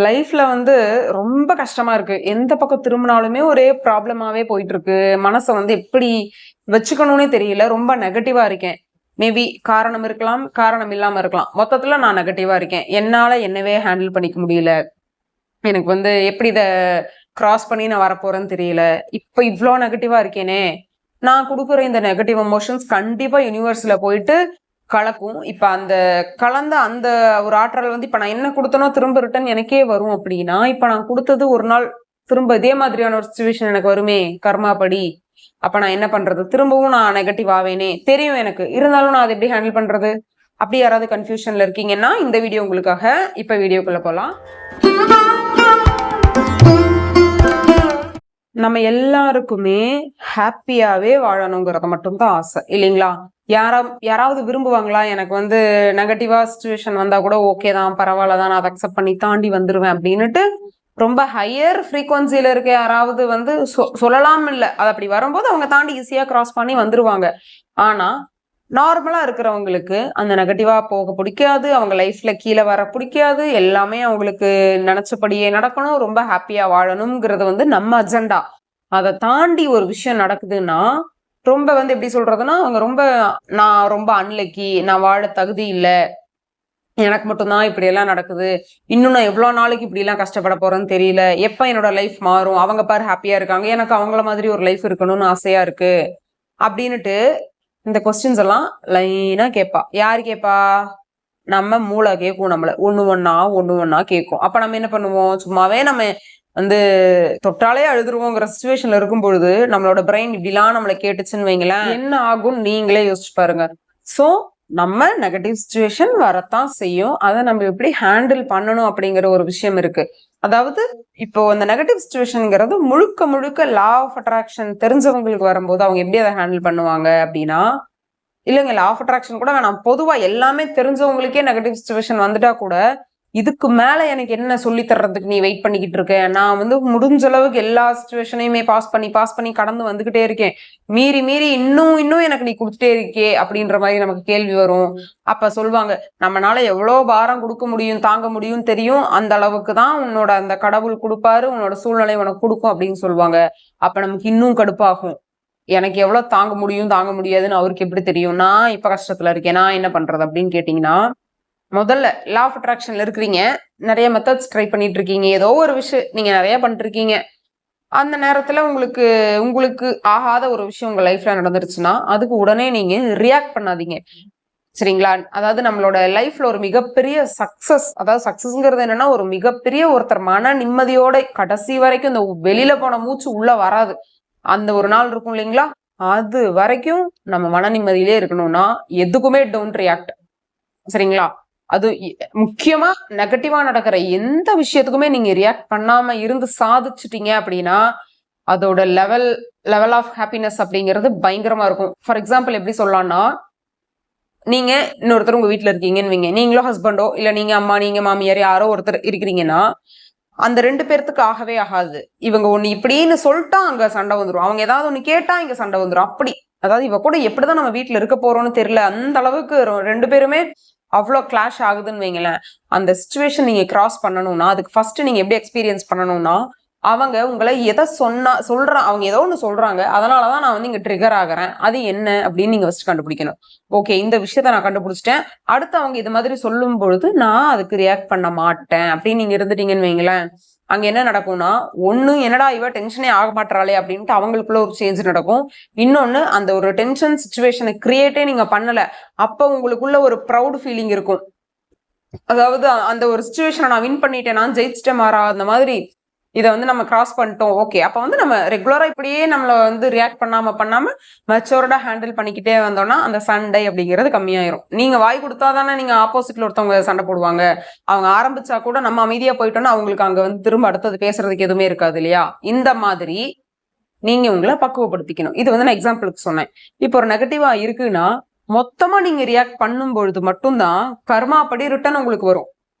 லைஃப்ல வந்து ரொம்ப கஷ்டமா இருக்கு. எந்த பக்கம் திரும்பினாலுமே ஒரே ப்ராப்ளமாவே போயிட்டு இருக்கு. மனச வந்து எப்படி வச்சுக்கணும்னே தெரியல. ரொம்ப நெகட்டிவா இருக்கேன். மேபி காரணம் இருக்கலாம், காரணம் இல்லாம இருக்கலாம். மொத்தத்துல நான் நெகட்டிவா இருக்கேன். என்னால என்னவே ஹேண்டில் பண்ணிக்க முடியல. எனக்கு வந்து எப்படி இத கிராஸ் பண்ணி நான் வரப்போறேன்னு தெரியல. இப்ப இவ்ளோ நெகட்டிவா இருக்கேனே! நான் குடுக்குற இந்த நெகட்டிவ் எமோஷன்ஸ் கண்டிப்பா யுனிவர்ஸ்ல போயிட்டு கலக்கும். இப்ப அந்த கலந்த அந்த ஒரு ஆற்றல் வந்து இப்ப நான் என்ன குடுத்தனோ திரும்ப ரிட்டர்ன் எனக்கே வரும் அப்டின்னா, இப்ப நான் குடுத்தது ஒரு நாள் திரும்ப இதே மாதிரியான ஒரு சிச்சுவேஷன் எனக்கு வருமே! கர்மா படி. அப்ப நான் என்ன பண்றது? திரும்பவும் நான் நெகட்டிவ் ஆவேனே! தெரியும் எனக்கு. இருந்தாலும் நான் அத எப்படி ஹேண்டில் பண்றது? அப்படி யாராவது கன்ஃப்யூஷன்ல இருக்கீங்கன்னா, இந்த வீடியோ உங்களுக்காக. இப்ப வீடியோக்குள்ள போலாம். நம்ம எல்லாருக்குமே ஹாப்பியாவே வாழணுங்கிறது மட்டும் தான் ஆசை இல்லைங்களா? யாராவது விரும்புவாங்களா? எனக்கு வந்து நெகட்டிவா சிச்சுவேஷன் வந்தா கூட ஓகே தான், பரவாயில்ல தான், நான் அதை அக்செப்ட் பண்ணி தாண்டி வந்துருவேன் அப்படின்னுட்டு ரொம்ப ஹையர் ஃப்ரீக்வன்சில இருக்க யாராவது வந்து சொல்லலாம் இல்ல. அது அப்படி வரும்போது அவங்க தாண்டி ஈஸியா கிராஸ் பண்ணி வந்துருவாங்க. ஆனா நார்மலா இருக்கிறவங்களுக்கு அந்த நெகட்டிவா போக பிடிக்காது. அவங்க லைஃப்ல கீழ வர பிடிக்காது. எல்லாமே அவங்களுக்கு நெனச்சபடியே நடக்கணும். ரொம்ப ஹாப்பியா வாழணும்ங்கிறது வந்து நம்ம அஜெண்டா. அத தாண்டி ஒரு விஷயம் நடக்குதுன்னா, ரொம்ப வந்து எப்படி சொல்றதுன்னா, அவங்க நான் ரொம்ப அன்லக்கி. நான் வாழ தகுதி இல்ல. எனக்கு மட்டும் தான் இப்படியெல்லாம் நடக்குது. இன்னும் நான் எவ்வளோ நாளைக்கு இப்படிலாம் கஷ்டப்பட போறேன்னு தெரியல. எப்ப என்னோட லைஃப் மாறும்? அவங்க பாரு ஹாப்பியா இருக்காங்க. எனக்கு அவங்கள மாதிரி ஒரு லைஃப் இருக்கணும்னு ஆசையா இருக்கு. அப்படின்னுட்டு இந்த கொஸ்டின்ஸ் எல்லாம் லைனா கேட்பா. யாரு கேட்பா? நம்ம மூளை கேட்கும் நம்மள. ஒண்ணு ஒண்ணா கேட்கும். அப்ப நம்ம என்ன பண்ணுவோம்? சும்மாவே நம்ம வந்து தொட்டாலே அழுதுருவோங்கிற சிச்சுவேஷன்ல இருக்கும் பொழுது, நம்மளோட பிரெயின் இப்படிலாம் நம்மள கேட்டுச்சுன்னு வைங்களேன், என்ன ஆகும்னு நீங்களே யோசிச்சு பாருங்க. சோ நம்ம நெகட்டிவ் சிச்சுவேஷன் வரத்தான் செய்யும். அத நம்ம எப்படி ஹேண்டில் பண்ணணும் அப்படிங்கிற ஒரு விஷயம் இருக்கு. அதாவது இப்போ அந்த நெகட்டிவ் சிச்சுவேஷன்ங்கிறது முழுக்க முழுக்க லா ஆஃப் அட்ராக்ஷன் தெரிஞ்சவங்களுக்கு வரும்போது அவங்க எப்படி அதை ஹேண்டில் பண்ணுவாங்க அப்படின்னா, இல்லைங்க லா ஆஃப் அட்ராக்ஷன் கூட வேணாம். பொதுவா எல்லாமே தெரிஞ்சவங்களுக்கே நெகட்டிவ் சிச்சுவேஷன் வந்துட்டா கூட, இதுக்கு மேல எனக்கு என்ன சொல்லி தர்றதுக்கு நீ வெயிட் பண்ணிக்கிட்டு இருக்க? நான் வந்து முடிஞ்ச அளவுக்கு எல்லா சிச்சுவேஷனையுமே பாஸ் பண்ணி கடந்து வந்துகிட்டே இருக்கேன். மீறி மீறி இன்னும் எனக்கு நீ குடுத்துட்டே இருக்கே! அப்படின்ற மாரி நமக்கு கேள்வி வரும். அப்ப சொல்வாங்க, நம்மனால எவ்வளோ பாரம் குடுக்க முடியும், தாங்க முடியும்னு தெரியும். அந்த அளவுக்கு தான் உன்னோட அந்த கடவுள் குடுப்பாரு. உன்னோட சூழ்நிலை உனக்கு குடுக்கும் அப்படின்னு சொல்வாங்க. அப்ப நமக்கு இன்னும் கடுப்பாகும். எனக்கு எவ்வளவு தாங்க முடியும், தாங்க முடியாதுன்னு அவருக்கு எப்படி தெரியும்? நான் இப்ப கஷ்டத்துல இருக்கேன். நான் என்ன பண்றது? அப்படின்னு கேட்டீங்கன்னா, முதல்ல லா ஆஃப் அட்ராக்ஷன்ல இருக்கிறீங்க. நெறைய மெத்தட்ஸ் ட்ரை பண்ணிட்டு இருக்கீங்க. ஏதோ ஒரு விஷயம் நீங்க நெறைய பண்ணிட்டுருக்கீங்க. அந்த நேரத்துல உங்களுக்கு உங்களுக்கு ஆகாத ஒரு விஷயம் உங்க லைஃப்ல நடந்துருச்சுன்னா, அதுக்கு உடனே நீங்க ரியாக்ட் பண்ணாதீங்க. சரிங்களா? அதாவது நம்மளோட லைஃப்ல ஒரு மிகப்பெரிய அதாவது சக்சஸ்ங்கிறது என்னன்னா, ஒரு மிகப்பெரிய ஒருத்தர் மன நிம்மதியோட கடைசி வரைக்கும் இந்த வெளியில போன மூச்சு உள்ள வராது. அந்த ஒரு நாள் இருக்கும் இல்லைங்களா? அது வரைக்கும் நம்ம மன நிம்மதியிலே இருக்கணும்னா, எதுக்குமே டோன்ட் ரியாக்ட். சரிங்களா? அது முக்கியமா நெகட்டிவா நடக்கிற எந்த விஷயத்துக்குமே நீங்க ரியாக்ட் பண்ணாம இருந்து சாதிச்சுட்டீங்க அப்படின்னா, அதோட லெவல் ஆஃப் ஹாப்பினஸ் அப்படிங்கிறது பயங்கரமா இருக்கும். ஃபார் எக்ஸாம்பிள் எப்படி சொல்லலாம்னா, நீங்க இன்னொருத்தர் உங்க வீட்ல இருக்கீங்கன்னு வைங்க. நீங்களோ ஹஸ்பண்டோ, இல்ல நீங்க அம்மா, நீங்க மாமியார் யாரோ ஒருத்தர் இருக்கிறீங்கன்னா, அந்த 2 பேர்த்துக்கு ஆகவே ஆகாது. இவங்க ஒண்ணு இப்படின்னு சொல்ட்டா அங்க சண்டை வந்துரும். அவங்க ஏதாவது ஒண்ணு கேட்டா இங்க சண்டை வந்துரும். அப்படி. அதாவது இவ கூட எப்படிதான் நம்ம வீட்ல இருக்க போறோம்னு தெரியல. அந்த அளவுக்கு 2 பேருமே அவ்ளோ கிளாஷ் ஆகுதுன்னு வைங்களேன். அந்த சிச்சுவேஷன் நீங்க கிராஸ் பண்ணணும்னா, அதுக்கு ஃபர்ஸ்ட் நீங்க எப்படி எக்ஸ்பீரியன்ஸ் பண்ணணும்னா, அவங்க உங்கள அவங்க ஏதோ ஒண்ணு சொல்றாங்க. அதனால தான் நான் வந்து இங்க ட்ரிகர் ஆகுறேன். அது என்ன அப்படின்னு நீங்க ஃபர்ஸ்ட் கண்டுபிடிக்கணும். ஓகே, இந்த விஷயத்த நான் கண்டுபிடிச்சிட்டேன். அடுத்து அவங்க இது மாதிரி சொல்லும் பொழுது நான் அதுக்கு ரியாக்ட் பண்ண மாட்டேன் அப்படின்னு நீங்க இருந்துட்டீங்கன்னு வைங்களேன். அங்க என்ன நடக்கும்னா, ஒண்ணு என்னடா இவ டென்ஷனே ஆக மாட்றாளே அப்படின்ட்டு அவங்களுக்குள்ள ஒரு சேஞ்ச் நடக்கும். இன்னொன்னு அந்த ஒரு டென்ஷன் சிச்சுவேஷனை கிரியேட்டே நீங்க பண்ணல. அப்ப உங்களுக்குள்ள ஒரு ப்ரௌட் ஃபீலிங் இருக்கும். அதாவது அந்த ஒரு சிச்சுவேஷனை நான் வின் பண்ணிட்டேன், நான் ஜெயிச்சிட்டேன் மாறா அந்த மாதிரி இதை வந்து நம்ம கிராஸ் பண்ணிட்டோம். ஓகே, அப்ப வந்து நம்ம ரெகுலரா இப்படியே நம்மள வந்து ரியாக்ட் பண்ணாம மெச்சோர்டா ஹேண்டில் பண்ணிக்கிட்டே வந்தோம்னா அந்த சண்டை அப்படிங்கிறது கம்மியாயிரும். நீங்க வாய் கொடுத்தாதானே நீங்க ஆப்போசிட்ல ஒருத்தவங்க சண்டை போடுவாங்க. அவங்க ஆரம்பிச்சா கூட நம்ம அமைதியா போயிட்டோம்னா அவங்களுக்கு அங்க வந்து திரும்ப அடுத்தது பேசுறதுக்கு எதுவுமே இருக்காது இல்லையா? இந்த மாதிரி நீங்க உங்களை பக்குவப்படுத்திக்கணும். இது வந்து நான் எக்ஸாம்பிளுக்கு சொன்னேன். இப்போ ஒரு நெகட்டிவா இருக்குன்னா மொத்தமா நீங்க ரியாக்ட் பண்ணும் பொழுது மட்டும்தான் கர்மா படி ரிட்டர்ன் உங்களுக்கு வரும்.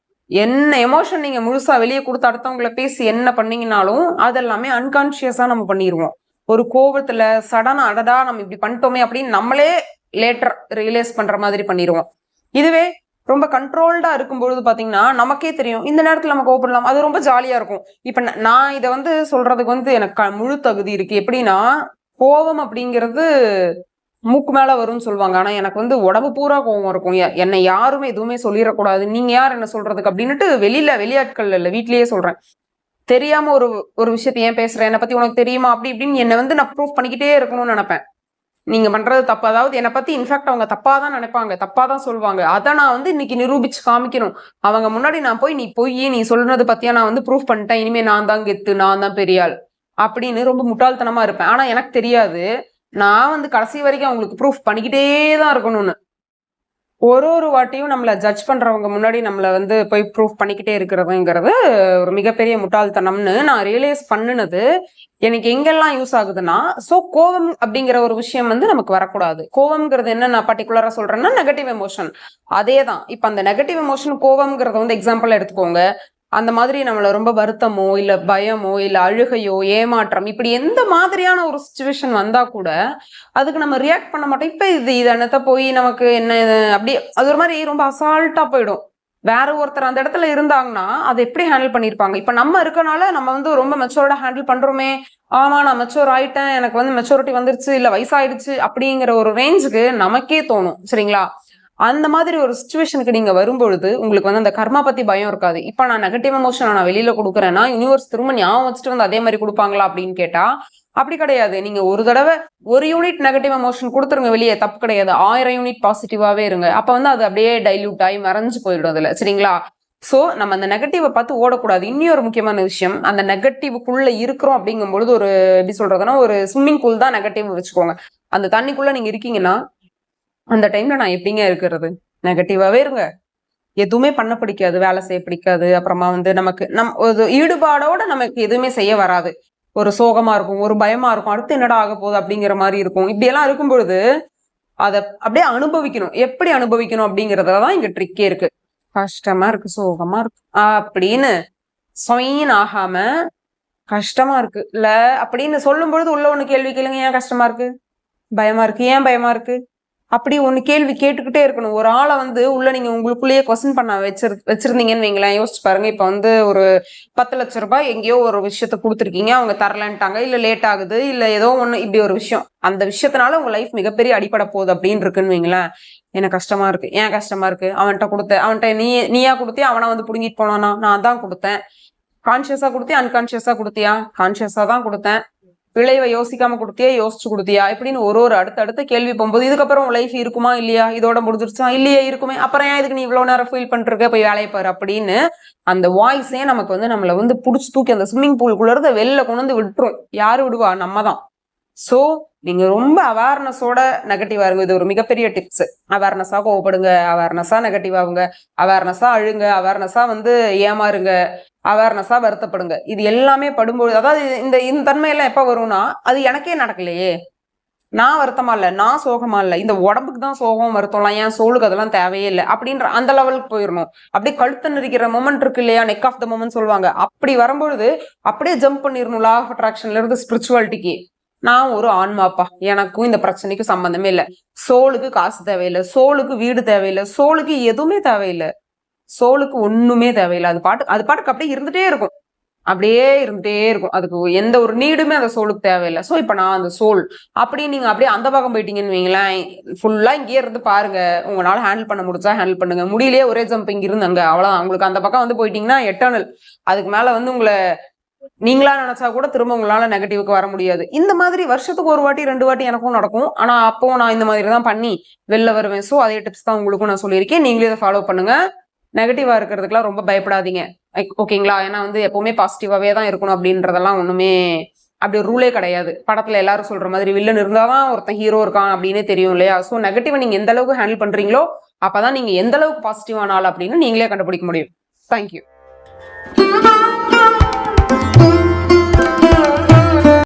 என்ன எமோஷன் நீங்க முழுசா வெளியே கொடுத்து அடுத்தவங்களை பேசி என்ன பண்ணீங்கனாலும் அதெல்லாமே அன்கான்சியஸா நம்ம பண்ணிடுவோம். ஒரு கோவத்துல சடனா அடடா நம்ம இப்படி பண்ணிட்டோமே அப்படின்னு நம்மளே லேட்டர் ரியலைஸ் பண்ற மாதிரி பண்ணிடுவோம். இதுவே ரொம்ப கண்ட்ரோல்டா இருக்கும்பொழுது பாத்தீங்கன்னா நமக்கே தெரியும் இந்த நேரத்துல நம்ம கோவப்படலாம், அது ரொம்ப ஜாலியா இருக்கும். இப்ப நான் இதை வந்து சொல்றதுக்கு வந்து எனக்கு முழு தகுதி இருக்கு. எப்படின்னா கோவம் அப்படிங்கிறது மூக்கு மேல வரும்னு சொல்லுவாங்க. ஆனா எனக்கு வந்து உடம்பு பூரா கோவம் இருக்கும். என்னை யாருமே எதுவுமே சொல்லிடக்கூடாது, நீங்க யார் என்ன சொல்றதுக்கு அப்படின்னுட்டு வெளியாட்கள் இல்ல, வீட்லயே சொல்றேன். தெரியாம ஒரு ஒரு விஷயத்த ஏன் பேசுறேன், என்னை பத்தி உனக்கு தெரியுமா அப்படி இப்படின்னு என்னை வந்து நான் ப்ரூவ் பண்ணிக்கிட்டே இருக்கணும்னு நினைப்பேன். நீங்க பண்றது தப்பு. அதாவது என்னை பத்தி இன்ஃபேக்ட் அவங்க தப்பா தான் நினைப்பாங்க, தப்பா தான் சொல்லுவாங்க. அதை நான் வந்து இன்னைக்கு நிரூபிச்சு காமிக்கணும். அவங்க முன்னாடி நான் போய் நீ சொல்றது பத்தியா நான் வந்து ப்ரூவ் பண்ணிட்டேன், இனிமே நான் தான் கெத்து, நான் தான் பெரியாள் அப்படின்னு ரொம்ப முட்டாள்தனமா இருப்பேன். ஆனா எனக்கு தெரியாது, நான் வந்து கடைசி வரைக்கும் அவங்களுக்கு ப்ரூஃப் பண்ணிக்கிட்டே தான் இருக்கணும்னு. ஒரு வாட்டியும் நம்மள ஜட்ஜ் பண்றவங்க முன்னாடி நம்மள வந்து போய் ப்ரூஃப் பண்ணிக்கிட்டே இருக்கிறதுங்கிறது ஒரு மிகப்பெரிய முட்டாள்தனம்னு நான் ரியலைஸ் பண்ணுனது எனக்கு எங்கெல்லாம் யூஸ் ஆகுதுன்னா, கோவம் அப்படிங்கிற ஒரு விஷயம் வந்து நமக்கு வரக்கூடாது. கோவம்ங்கிறது என்ன நான் பர்டிகுலரா சொல்றேன்னா நெகட்டிவ் எமோஷன். அதேதான். இப்ப அந்த நெகட்டிவ் எமோஷன் கோவம்ங்கிறத வந்து எக்ஸாம்பிள் எடுத்துக்கோங்க. அந்த மாதிரி நம்மள ரொம்ப வருத்தமோ இல்ல பயமோ இல்ல அழுகையோ ஏமாற்றம் இப்படி எந்த மாதிரியான ஒரு சுச்சுவேஷன் வந்தா கூட அதுக்கு நம்ம ரியாக்ட் பண்ண மாட்டோம். இப்ப இது என்னத்த போய் நமக்கு என்ன அப்படி அது ஒரு மாதிரி ரொம்ப அசால்ட்டா போயிடும். வேற ஒருத்தர் அந்த இடத்துல இருந்தாங்கன்னா அதை எப்படி ஹேண்டில் பண்ணிருப்பாங்க. இப்ப நம்ம இருக்கனால நம்ம வந்து ரொம்ப மெச்சூர்டா ஹேண்டில் பண்றோமே, ஆமா நான் மெச்சூர் ஆயிட்டேன், எனக்கு வந்து மெச்சூரிட்டி வந்துருச்சு இல்ல வயசாயிடுச்சு அப்படிங்கிற ஒரு ரேஞ்சுக்கு நமக்கே தோணும். சரிங்களா? அந்த மாதிரி ஒரு சுச்சுவேஷனுக்கு நீங்க வரும்பொழுது உங்களுக்கு வந்து அந்த கர்மா பத்தி பயம் இருக்காது. இப்ப நான் நெகட்டிவ் எமோஷன் நான் வெளியில கொடுக்குறேன்னா யூனிவர்ஸ் திரும்ப ஞாபகம் வச்சுட்டு வந்து அதே மாதிரி கொடுப்பாங்களா அப்படின்னு கேட்டா அப்படி கிடையாது. நீங்க ஒரு தடவை ஒரு யூனிட் நெகட்டிவ் எமோஷன் கொடுத்துருங்க வெளியே, தப்பு கிடையாது. 1000 யூனிட் பாசிட்டிவாவே இருங்க. அப்ப வந்து அது அப்படியே டைல்யூட் ஆகி மறைஞ்சு போயிடும் அதுல. சரிங்களா? சோ நம்ம அந்த நெகட்டிவை பார்த்து ஓடக்கூடாது. இன்னொரு முக்கியமான விஷயம், அந்த நெகட்டிவ்க்குள்ள இருக்கிறோம் அப்படிங்கும்பொழுது ஒரு எப்படி சொல்றதுன்னா ஒரு ஸ்விம்மிங் பூல் தான் நெகட்டிவ் வச்சுக்கோங்க. அந்த தண்ணிக்குள்ள நீங்க இருக்கீங்கன்னா அந்த டைம்ல நான் எப்படிங்க இருக்கிறது? நெகட்டிவாவே இருங்க. எதுவுமே பண்ண பிடிக்காது, வேலை செய்ய பிடிக்காது. அப்புறமா வந்து நமக்கு ஒரு ஈடுபாடோட நமக்கு எதுவுமே செய்ய வராது. ஒரு சோகமா இருக்கும், ஒரு பயமா இருக்கும், அடுத்து என்னடா ஆக போகுது அப்படிங்கிற மாதிரி இருக்கும். இப்படி எல்லாம் இருக்கும் பொழுது அதை அப்படியே அனுபவிக்கணும். எப்படி அனுபவிக்கணும் அப்படிங்கறதுலதான் இங்க ட்ரிக்கே இருக்கு. கஷ்டமா இருக்கு, சோகமா இருக்கு அப்படின்னு சொயின் ஆகாம, கஷ்டமா இருக்கு இல்ல அப்படின்னு சொல்லும் பொழுது உள்ள ஒண்ணு கேள்வி கேளுங்க, ஏன் கஷ்டமா இருக்கு, பயமா இருக்கு, ஏன் பயமா இருக்கு அப்படி ஒண்ணு கேள்வி கேட்டுக்கிட்டே இருக்கணும். ஒரு ஆளை வந்து உள்ள நீங்க உங்களுக்குள்ளேயே கொஸ்டின் பண்ண வச்சிருந்தீங்கன்னு வைங்களேன். யோசிச்சு பாருங்க. இப்ப வந்து ஒரு 10 லட்சம் ரூபாய் எங்கேயோ ஒரு விஷயத்த கொடுத்துருக்கீங்க, அவங்க தரலன்ட்டாங்க, இல்ல லேட் ஆகுது, இல்ல ஏதோ ஒண்ணு இப்படி ஒரு விஷயம். அந்த விஷயத்தினால உங்க லைஃப் மிகப்பெரிய அடிப்படை போகுது அப்படின்னு இருக்குன்னு வைங்களேன். எனக்கு கஷ்டமா இருக்கு, ஏன் கஷ்டமா இருக்கு, அவன்கிட்ட நீயா கொடுத்தியா, அவனை வந்து புடுங்கிட்டு போனானா, நான் தான் கொடுத்தேன். கான்சியஸா கொடுத்தியா, அன்கான்சியஸா கொடுத்தியா, கான்சியஸா தான் கொடுத்தேன். விளைவை யோசிக்காம கொடுத்தியா, யோசிச்சு கொடுத்தியா, இப்படின்னு ஒரு அடுத்தடுத்த கேள்வி போகும்போது இதுக்கப்புறம் லைஃப் இருக்குமா இல்லையா, இதோட முடிஞ்சிருச்சா இல்லையா, இருக்குமே, அப்புறம் ஏன் இதுக்கு நீ இவ்வளவு நேரம் ஃபீல் பண்ணிருக்க, போய் வேலையை பாரு அப்படின்னு அந்த வாய்ஸே நமக்கு வந்து நம்மளை வந்து புடிச்சு தூக்கி அந்த ஸ்விம்மிங் பூலுக்குள்ள இருந்து வெளில கொண்டு வந்து விட்டுரும். யாரு விடுவா? நம்ம தான். சோ நீங்க ரொம்ப அவேர்னஸோட நெகட்டிவா இருங்க. இது ஒரு மிகப்பெரிய டிப்ஸ். அவேர்னஸா கோவப்படுங்க, அவேர்னஸா நெகட்டிவ் ஆகுங்க, அவேர்னஸா அழுங்க, அவேர்னஸா வந்து ஏமாறுங்க, அவேர்னஸா வருத்தப்படுங்க. இது எல்லாமே படும்போது அதாவது இந்த இந்த தன்மையெல்லாம் எப்ப வரும்னா அது எனக்கே நடக்கலையே, நான் வருத்தமா இல்ல, நான் சோகமா இல்ல, இந்த உடம்புக்கு தான் சோகம் வருத்தம்லாம், ஏன் சோலுக்கு அதெல்லாம் தேவையே இல்லை அப்படின்ற அந்த லெவலுக்கு போயிடணும். அப்படியே கழுத்து நெரிக்கிற மொமெண்ட் இருக்கு இல்லையா, நெக் ஆஃப் த மொமெண்ட் சொல்லுவாங்க. அப்படி வரும்பொழுது அப்படியே ஜம்ப் பண்ணிடணும் லா ஆஃப் அட்ராக்ஷன்ல இருந்து ஸ்பிரிச்சுவாலிட்டிக்கு. நான் ஒரு ஆன்மாப்பா, எனக்கும் இந்த பிரச்சனைக்கும் சம்பந்தமே இல்லை. சோலுக்கு காசு தேவையில்லை, சோலுக்கு வீடு தேவையில்லை, சோலுக்கு எதுவுமே தேவையில்லை, சோலுக்கு ஒண்ணுமே தேவையில்லை. அது பாட்டுக்கு அப்படியே இருந்துட்டே இருக்கும், அப்படியே இருந்துட்டே இருக்கும். அதுக்கு எந்த ஒரு நீடுமே அந்த சோலுக்கு தேவையில்லை. சோ இப்ப நான் அந்த சோல் அப்படி நீங்க அப்படியே அந்த பக்கம் போயிட்டீங்கன்னு வைங்களேன், ஃபுல்லா இங்கேயே இருந்து பாருங்க. உங்களால ஹேண்டில் பண்ண முடிஞ்சா ஹேண்டில் பண்ணுங்க, முடியலையே ஒரே ஜம்ப் இங்க இருந்து அங்க, அவ்வளவுதான். உங்களுக்கு அந்த பக்கம் வந்து போயிட்டீங்கன்னா எட்டர்னல். அதுக்கு மேல வந்து உங்களை நீங்களா நினைச்சா கூட திரும்ப உங்களால நெகட்டிவ்க்கு வர முடியாது. இந்த மாதிரி வருஷத்துக்கு ஒரு வாட்டி 2 வாட்டி எனக்கும் நடக்கும். ஆனா அப்போ நான் இந்த மாதிரி தான் பண்ணி வெளில வருவேன். சோ அதே டிப்ஸ் தான் உங்களுக்கும் நான் சொல்லியிருக்கேன். நீங்களே இதை ஃபாலோ பண்ணுங்க. நெகட்டிவா இருக்கிறதுக்கெல்லாம் ரொம்ப பயப்படாதீங்க. ஓகேங்களா? ஏன்னா வந்து எப்பவுமே பாசிட்டிவாவே தான் இருக்கணும் அப்படின்றதெல்லாம் ஒண்ணுமே அப்படி ஒரு ரூலே கிடையாது. படத்துல எல்லாரும் சொல்ற மாதிரி வில்லன் இருந்தாதான் ஒருத்தன் ஹீரோ இருக்கான் அப்படின்னு தெரியும் இல்லையா? சோ நெகட்டிவா நீங்க எந்த அளவுக்கு ஹேண்டில் பண்றீங்களோ அப்பதான் நீங்க எந்த அளவுக்கு பாசிட்டிவான ஆள் அப்படின்னு நீங்களே கண்டுபிடிக்க முடியும். தேங்க்யூ.